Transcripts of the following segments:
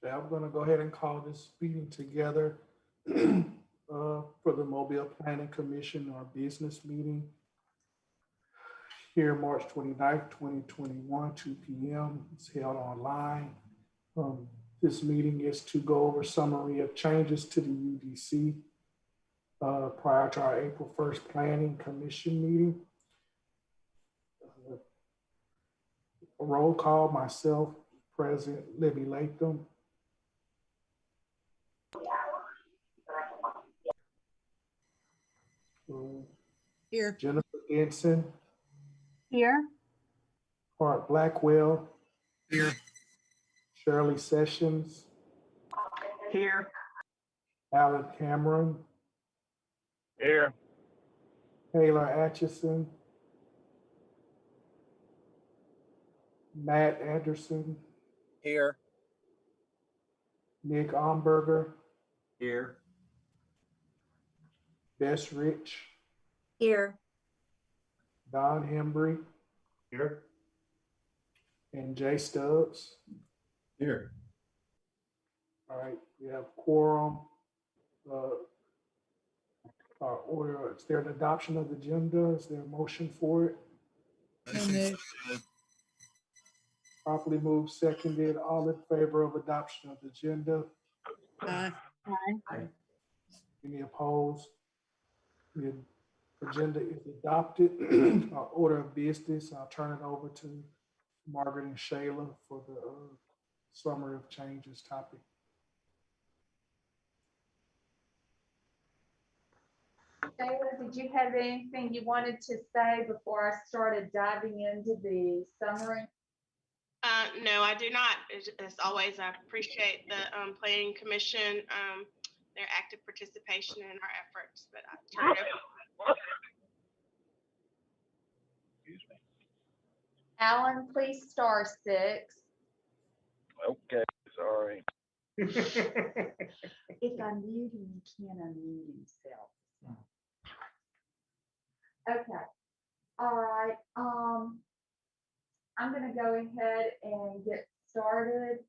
Okay, I'm gonna go ahead and call this meeting together for the Mobile Planning Commission, our business meeting here, March 29th, 2021, 2 p.m. It's held online. Um, this meeting is to go over summary of changes to the UDC prior to our April 1st Planning Commission meeting. A roll call, myself, President Libby Latham. Here. Jennifer Ensign. Here. Art Blackwell. Here. Shirley Sessions. Here. Alan Cameron. Here. Taylor Atchison. Matt Anderson. Here. Nick Omberger. Here. Bess Rich. Here. Don Hembry. Here. And Jay Stubbs. Here. All right, we have quorum. Our order, is there an adoption of the agenda? Is there a motion for it? Properly moved, seconded. All in favor of adoption of the agenda? Aye. Any opposed? The agenda is adopted. Our order of business, I'll turn it over to Margaret and Shayla for the summary of changes topic. Shayla, did you have anything you wanted to say before I started diving into the summary? No, I do not. As always, I appreciate the Planning Commission, their active participation in our efforts, but I turn it over. Excuse me. Alan, please star 6. Okay, sorry. If I'm muting, you can't unmute himself. Okay. All right. I'm going to go ahead and get started.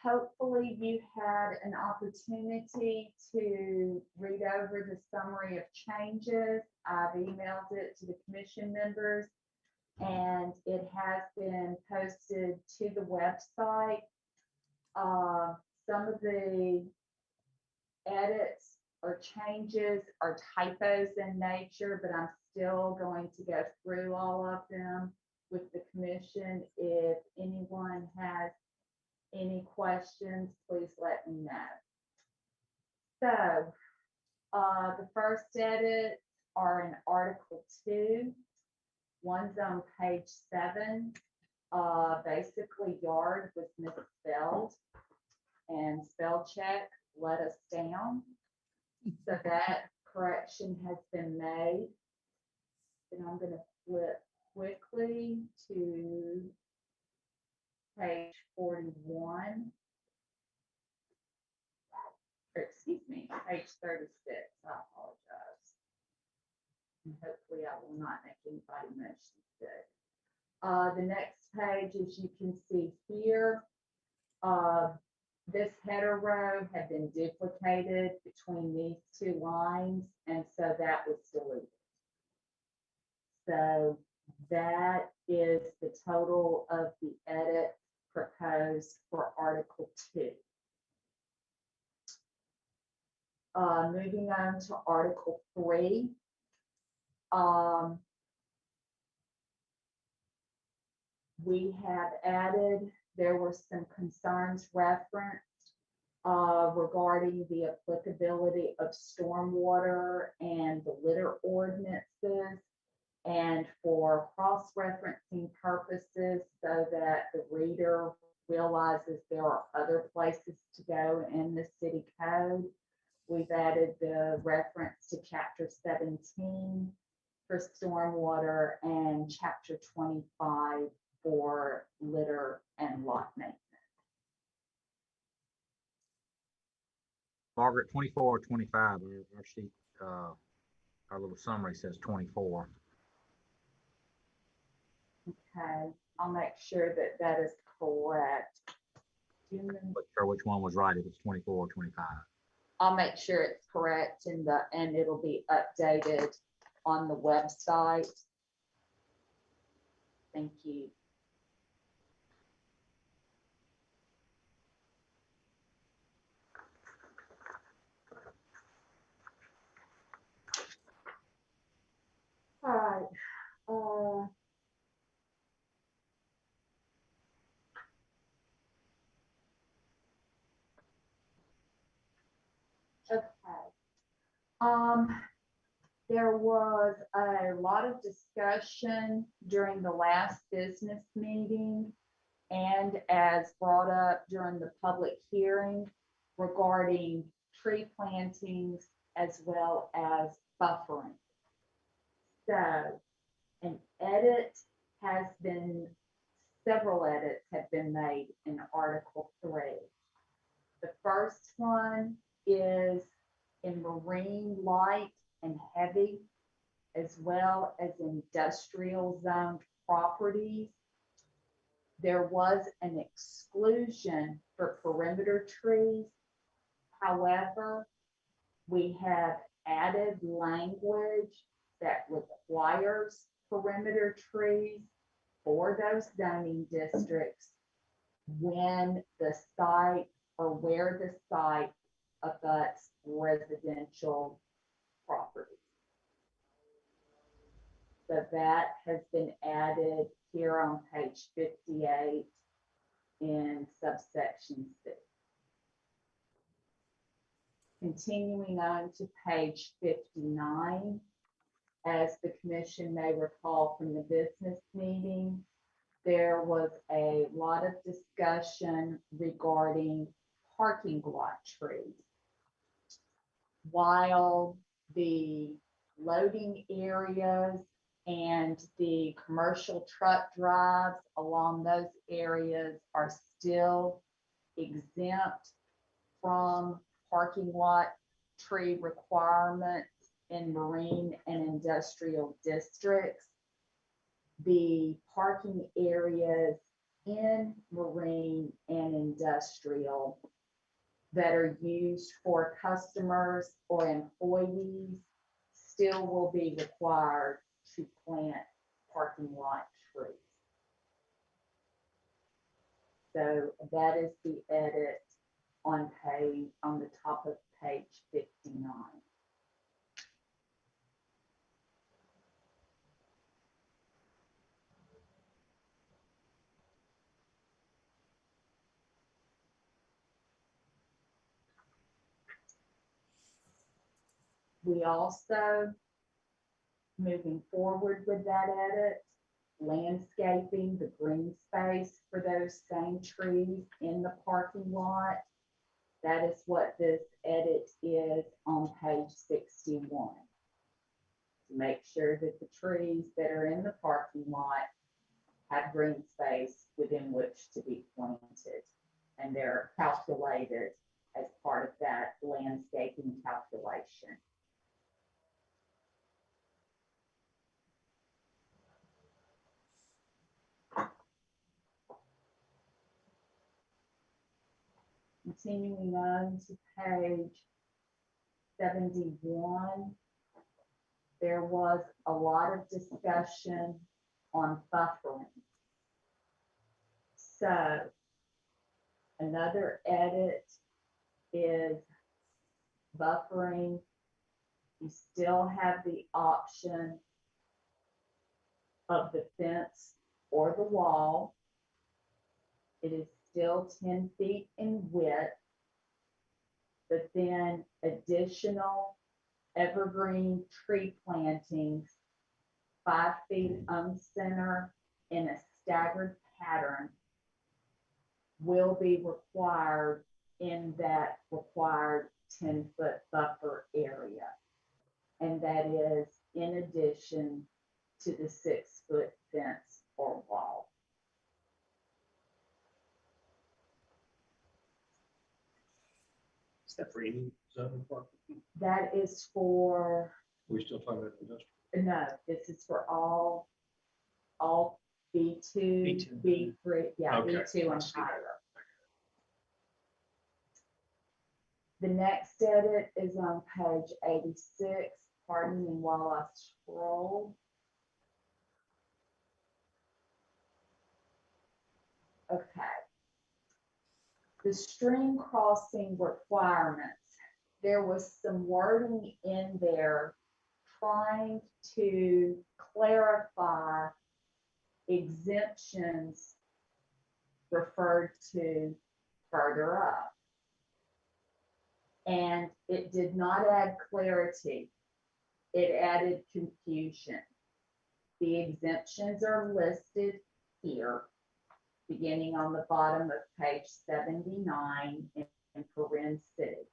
Hopefully you had an opportunity to read over the summary of changes. I've emailed it to the commission members and it has been posted to the website. Some of the edits or changes are typos in nature, but I'm still going to go through all of them with the commission. If anyone has any questions, please let me know. So the first edits are in Article 2. One's on page 7. Basically, yard was misspelled, and spell check let us down. So that correction has been made. And I'm going to flip quickly to page 41. Or excuse me, page 36. I apologize. And hopefully I will not make anybody motion sick. The next page, as you can see here, this header row had been duplicated between these 2 lines, and so that was deleted. So that is the total of the edit proposed for Article 2. Moving on to Article 3. We have added, there were some concerns referenced regarding the applicability of stormwater and the litter ordinances, and for cross-referencing purposes so that the reader realizes there are other places to go in the city code. We've added the reference to Chapter 17 for stormwater and Chapter 25 for litter and lot maintenance. Margaret, 24 or 25, our sheet, our little summary says 24. Okay, I'll make sure that that is correct. But sure which one was right, if it's 24 or 25. I'll make sure it's correct and it'll be updated on the website. Thank you. All right. Okay. There was a lot of discussion during the last business meeting and as brought up during the public hearing regarding tree plantings as well as buffering. So several edits have been made in Article 3. The first one is in marine light and heavy, as well as industrial zoned properties. There was an exclusion for perimeter trees. However, we have added language that requires perimeter trees for those zoning districts when the site or where the site abuts residential property. So that has been added here on page 58 in subsection 6. Continuing on to page 59, as the commission may recall from the business meeting, there was a lot of discussion regarding parking lot trees. While the loading areas and the commercial truck drives along those areas are still exempt from parking lot tree requirements in marine and industrial districts, the parking areas in marine and industrial that are used for customers or employees still will be required to plant parking lot trees. So that is the edit on the top of page 59. We also, moving forward with that edit, landscaping the green space for those same trees in the parking lot. That is what this edit is on page 61. To make sure that the trees that are in the parking lot have green space within which to be planted. And they're calculated as part of that landscaping calculation. Continuing on to page 71, there was a lot of discussion on buffering. So another edit is buffering. You still have the option of the fence or the wall. It is still 10 feet in width, but then additional evergreen tree plantings 5 feet on center in a staggered pattern will be required in that required 10-foot buffer area. And that is in addition to the 6-foot fence or wall. Is that for any zoning park? That is for, We're still talking about industrial. no, this is for all B2, B2. B3, yeah, Okay. B2 I and see that. higher. The next edit is on page 86. Pardon me while I scroll. Okay. The stream crossing requirements. There was some wording in there trying to clarify exemptions referred to further up. And it did not add clarity. It added confusion. The exemptions are listed here, beginning on the bottom of page 79 in parentheses.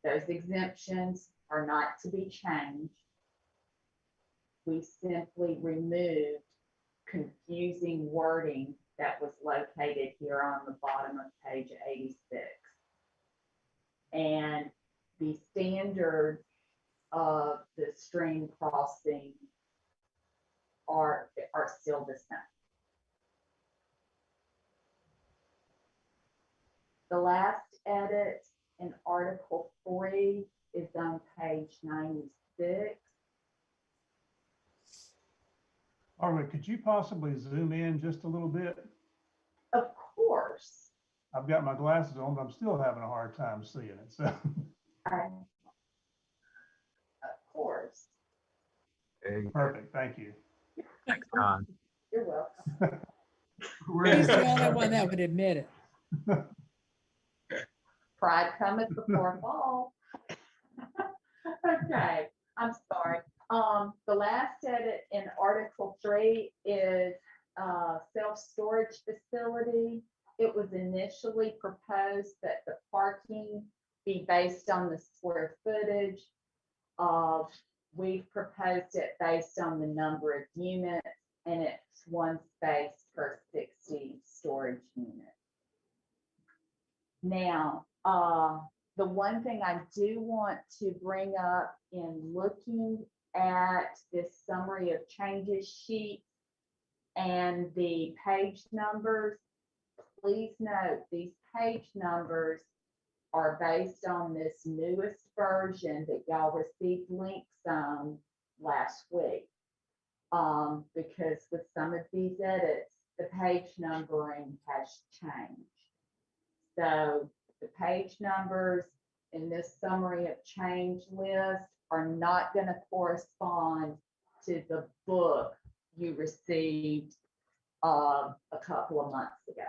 Those exemptions are not to be changed. We simply removed confusing wording that was located here on the bottom of page 86. And the standards of the stream crossing are still the same. The last edit in Article 3 is on page 96. Arlen, could you possibly zoom in just a little bit? Of course. I've got my glasses on, but I'm still having a hard time seeing it. So, Of course. There you go. perfect. Thank you. Thanks, Don. You're welcome. He's the only one that would admit it. Pride cometh before a fall. Okay, I'm sorry. The last edit in Article 3 is self-storage facility. It was initially proposed that the parking be based on the square footage. We've proposed it based on the number of units, and it's one space per 60 storage units. Now, the one thing I do want to bring up in looking at this summary of changes sheet and the page numbers, please note these page numbers are based on this newest version that y'all received links on last week. Because with some of these edits, the page numbering has changed. So the page numbers in this summary of change list are not going to correspond to the book you received a couple of months ago.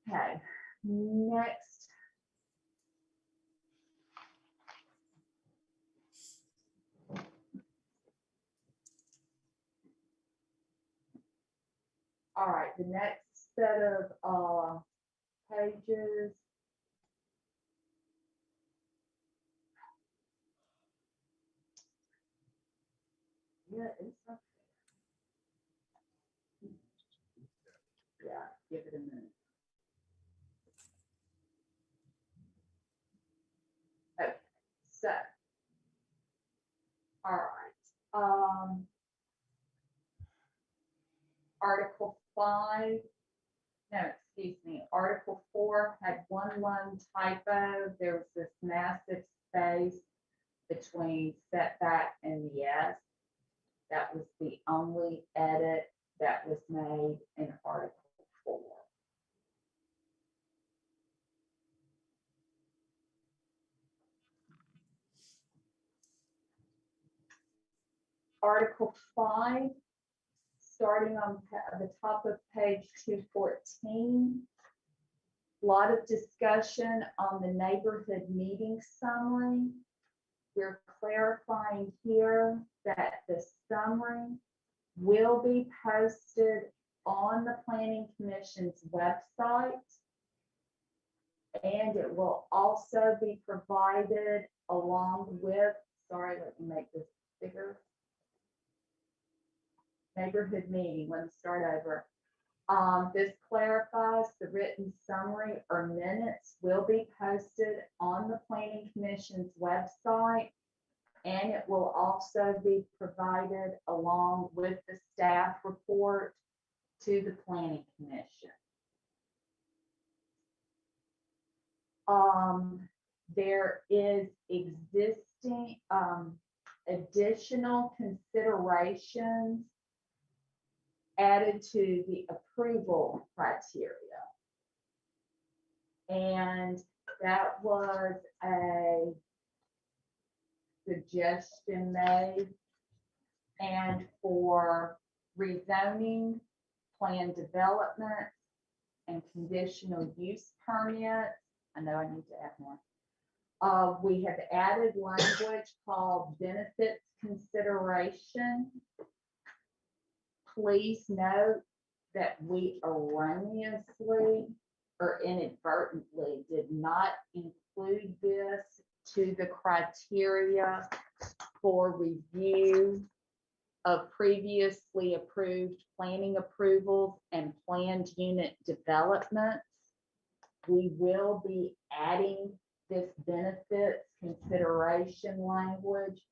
Okay, next. All right, the next set of pages. Yeah, it's okay. Yeah, give it a minute. Okay, so, all right. Article 5, no, excuse me, Article 4 had one lone typo. There was this massive space between setback and the S. That was the only edit that was made in Article 4. Article 5, starting on the top of page 214. A lot of discussion on the neighborhood meeting summary. We're clarifying here that the summary will be posted on the Planning Commission's website, and it will also be provided along with, sorry, let me make this bigger. Neighborhood meeting, let me start over. This clarifies the written summary or minutes will be posted on the Planning Commission's website, and it will also be provided along with the staff report to the Planning Commission. There is existing, additional considerations added to the approval criteria. And that was a suggestion made. And for rezoning, plan development, and conditional use permits, I know I need to add more. We have added language called benefits consideration. Please note that we erroneously or inadvertently did not include this to the criteria for review of previously approved planning approvals and planned unit developments. We will be adding this benefits consideration language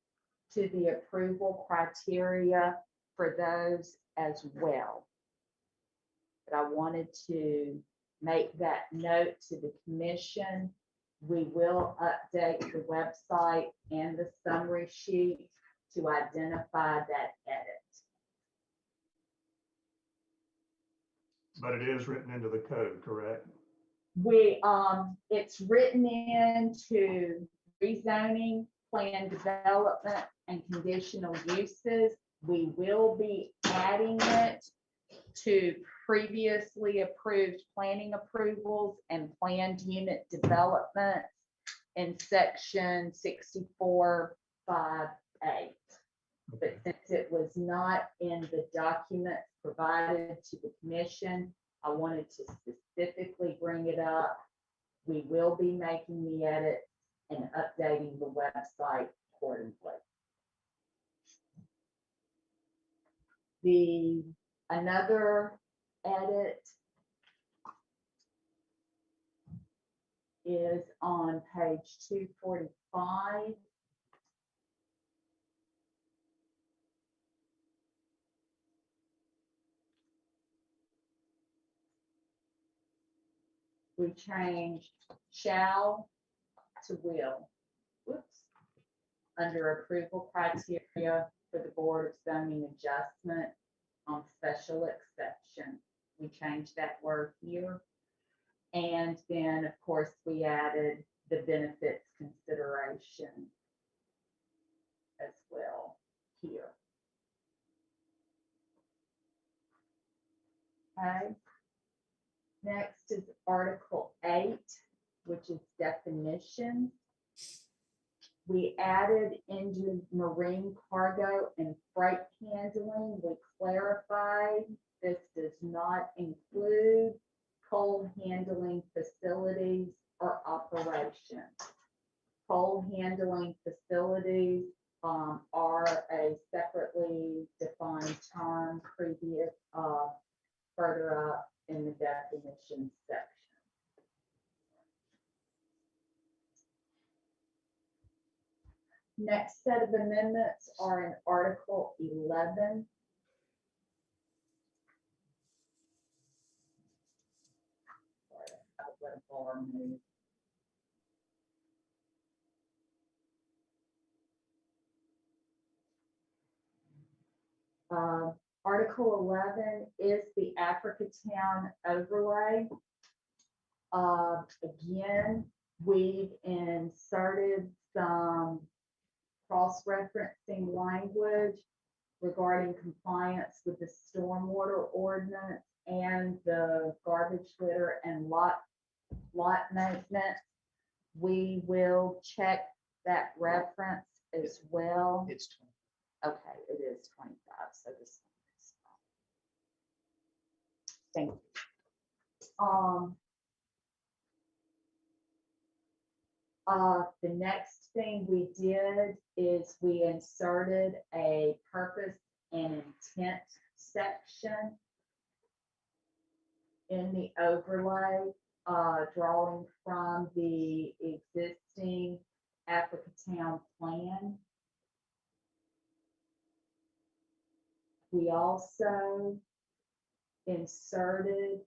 to the approval criteria for those as well. But I wanted to make that note to the commission. We will update the website and the summary sheet to identify that edit. But it is written into the code, correct? It's written into rezoning, plan development, and conditional uses. We will be adding it to previously approved planning approvals and planned unit developments in section 64.5.8. But since it was not in the document provided to the commission, I wanted to specifically bring it up. We will be making the edit and updating the website accordingly. Another edit is on page 245. We changed shall to will. Whoops. Under approval criteria for the Board of Zoning Adjustment on special exception. We changed that word here. And then, of course, we added the benefits consideration as well here. Okay. Next is Article 8, which is definition. We added into marine cargo and freight handling. We clarified this does not include coal handling facilities or operations. Coal handling facilities are a separately defined term further up in the definition section. Next set of amendments are in Article 11. Sorry, I'll let a bar move. Article 11 is the Africatown overlay. Again, we've inserted some cross-referencing language regarding compliance with the stormwater ordinance and the garbage litter and lot maintenance. We will check that reference as well. It's Okay, it is 25, so this one is. Thank you. The next thing we did is we inserted a purpose and intent section in the overlay, drawing from the existing Africatown plan. We also inserted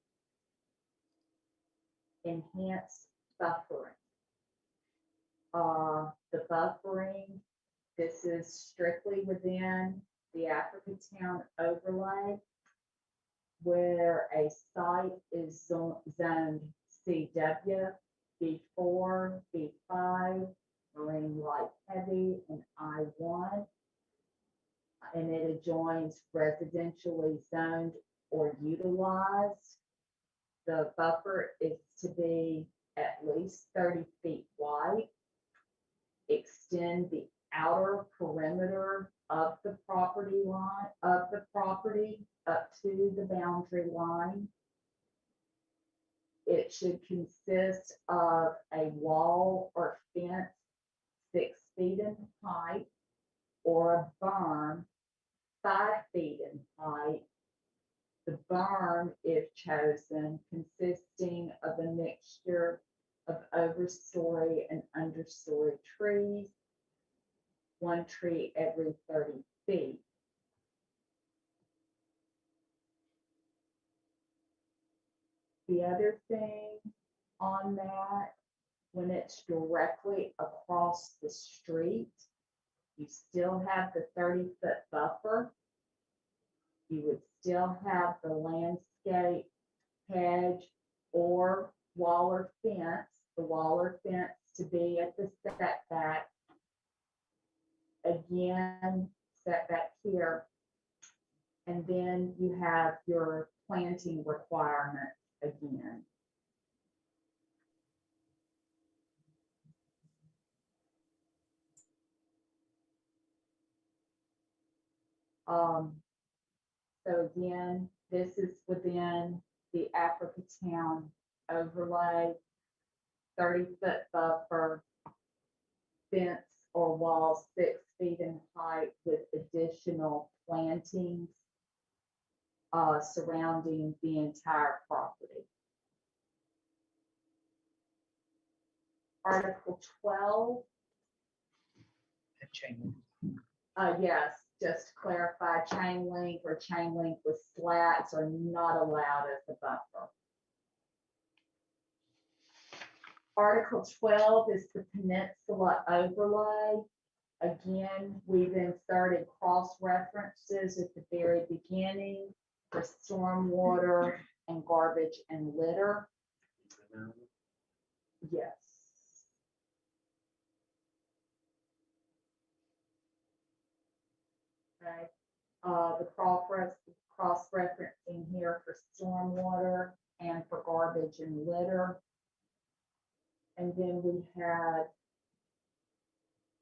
enhanced buffering. The buffering, this is strictly within the African Town overlay, where a site is zoned CW, B4, B5, marine light heavy, and I1. And it adjoins residentially zoned or utilized. The buffer is to be at least 30 feet wide. Extend the outer perimeter of the property line, of the property up to the boundary line. It should consist of a wall or fence 6 feet in height, or a berm 5 feet in height. The berm, if chosen, consisting of a mixture of overstory and understory trees, 1 tree every 30 feet. The other thing on that, when it's directly across the street, you still have the 30-foot buffer. You would still have the landscape hedge or wall or fence, the wall or fence to be at the setback. Again, setback here. And then you have your planting requirement again. So again, this is within the Africa Town overlay, 30-foot buffer, fence or wall 6 feet in height with additional plantings surrounding the entire property. Article 12. Yes, just to clarify, chain link or chain link with slats are not allowed as a buffer. Article 12 is the peninsula overlay. Again, we've inserted cross references at the very beginning for stormwater and garbage and litter. Yes. Okay. The cross-referencing here for stormwater and for garbage and litter. And then we had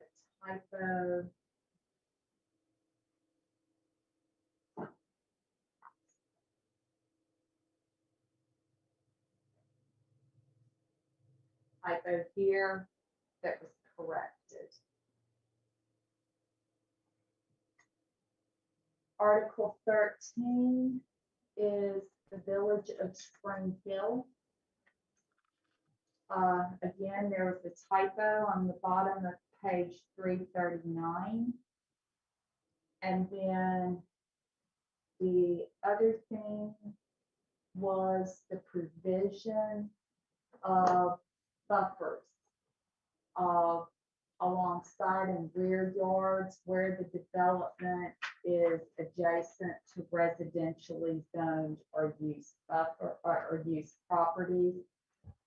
a typo. Typo here that was corrected. Article 13 is the Village of Spring Hill. Again, there was a typo on the bottom of page 339. And then the other thing was the provision of buffers along side and rear yards where the development is adjacent to residentially zoned or use buffer or use properties.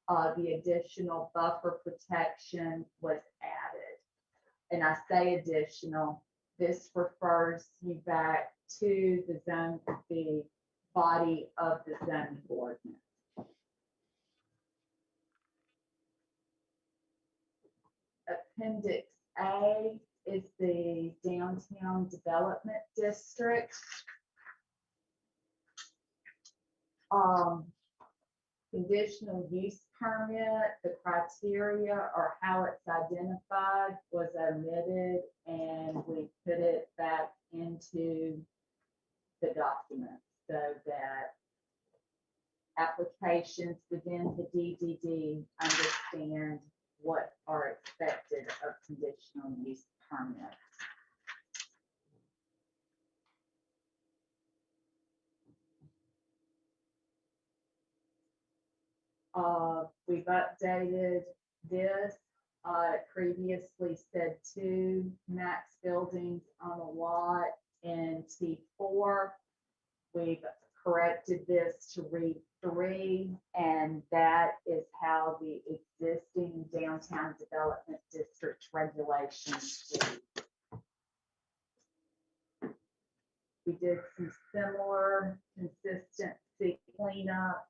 The additional buffer protection was added. And I say additional, this refers you back to the body of the zoning ordinance. Appendix A is the downtown development district. Conditional use permit, the criteria or how it's identified was omitted, and we put it back into the document so that applications within the DDD understand what are expected of conditional use permits. We've updated this. It previously said 2 max buildings on a lot in T4. We've corrected this to read 3, and that is how the existing downtown development district regulations read. We did some similar consistency cleanup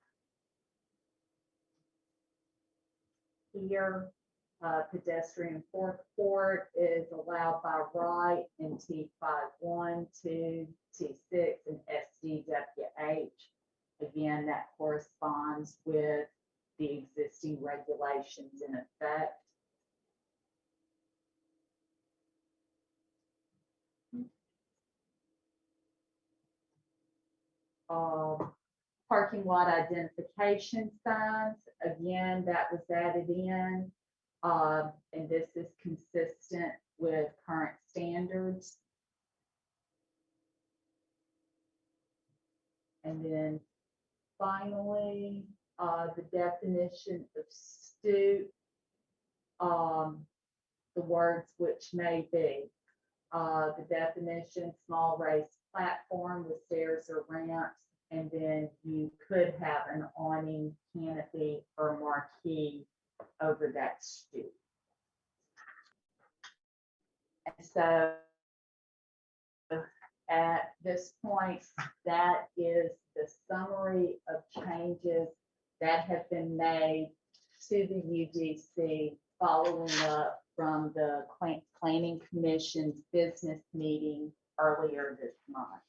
here. Pedestrian forecourt is allowed by right in T5-1, 2, T6, and SDWH. Again, that corresponds with the existing regulations in effect. Parking lot identification signs, again, that was added in. And this is consistent with current standards. And then finally, the definition of stoop, the words which may be. The definition, small raised platform with stairs or ramps, and then you could have an awning, canopy, or marquee over that stoop. And so at this point, that is the summary of changes that have been made to the UDC following up from the Planning Commission's business meeting earlier this month.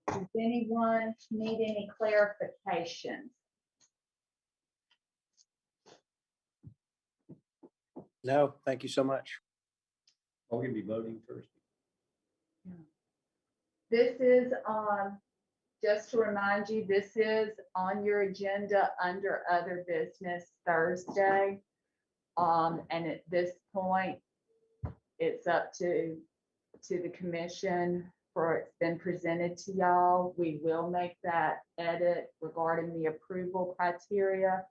Does anyone need any clarifications? No, thank you so much. I'll give you voting first. This is just to remind you, this is on your agenda under other business Thursday. And at this point, it's up to the commission for it's been presented to y'all. We will make that edit regarding the approval criteria,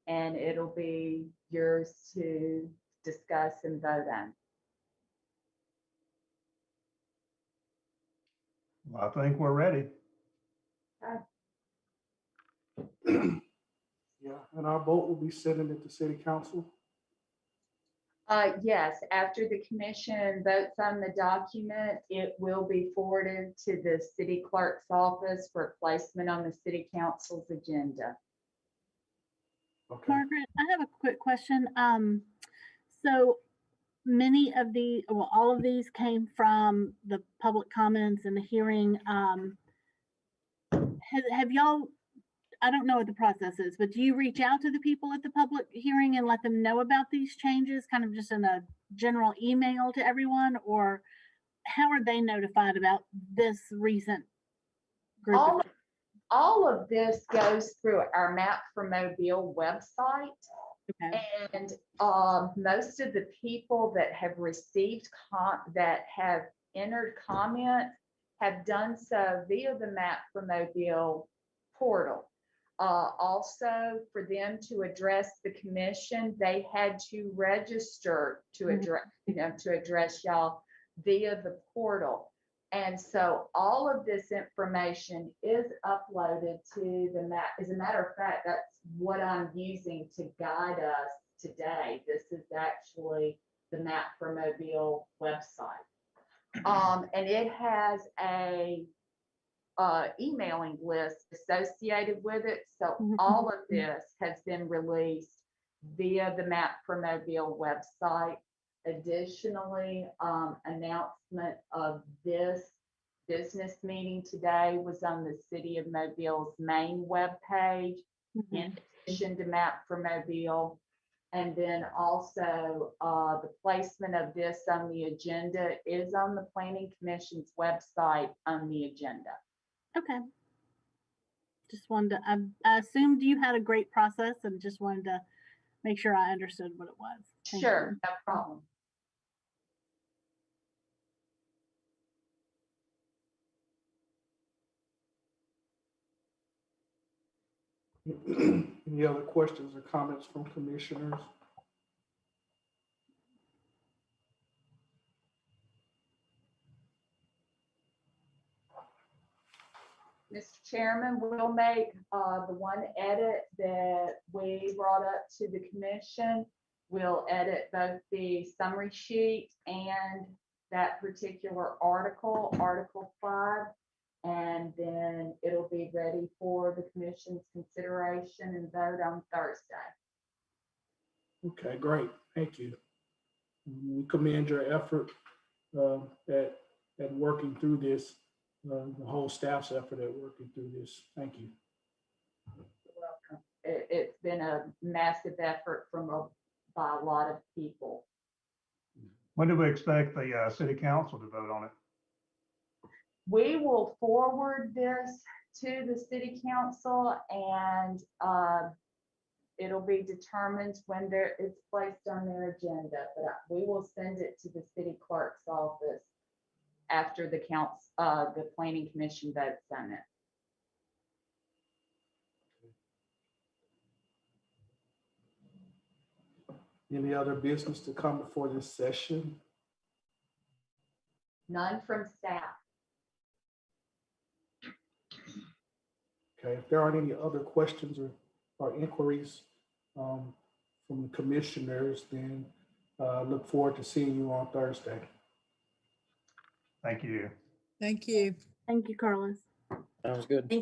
and it'll be yours to discuss and vote on. Well, I think we're ready. Yeah, and our vote will be sending it to city council. Yes, after the commission votes on the document, it will be forwarded to the city clerk's office for placement on the city council's agenda. Okay. Margaret, I have a quick question. So many of the, well, all of these came from the public comments and the hearing. Have y'all, I don't know what the process is, but do you reach out to the people at the public hearing and let them know about these changes, kind of just in a general email to everyone, or how are they notified about this recent group? All of this goes through our Map for Mobile website. Okay. And most of the people that have received that have entered comments have done so via the Map for Mobile portal. Also, for them to address the commission, they had to register to address, to address y'all via the portal. And so all of this information is uploaded to the map. As a matter of fact, that's what I'm using to guide us today. This is actually the Map for Mobile website. And it has a emailing list associated with it. So all of this has been released via the Map for Mobile website. Additionally, announcement of this business meeting today was on the City of Mobile's main webpage, in addition to Map for Mobile. And then also the placement of this on the agenda is on the Planning Commission's website on the agenda. Okay. Just wanted to, I assumed you had a great process and just wanted to make sure I understood what it was. Thank you. Sure, no problem. Any other questions or comments from commissioners? Mr. Chairman, we'll make the one edit that we brought up to the commission. We'll edit both the summary sheet and that particular article, Article 5, and then it'll be ready for the commission's consideration and vote on Thursday. Okay, great. Thank you. We commend your effort at working through this, the whole staff's effort at working through this. Thank you. Welcome. It's been a massive effort by a lot of people. When do we expect the city council to vote on it? We will forward this to the city council and it'll be determined when it's placed on their agenda, but we will send it to the city clerk's office after the planning commission votes on it. Any other business to come before this session? None from staff. Okay, if there aren't any other questions or inquiries from the commissioners, then look forward to seeing you on Thursday. Thank you. Thank you. Thank you, Carlos. Sounds good. Thank you.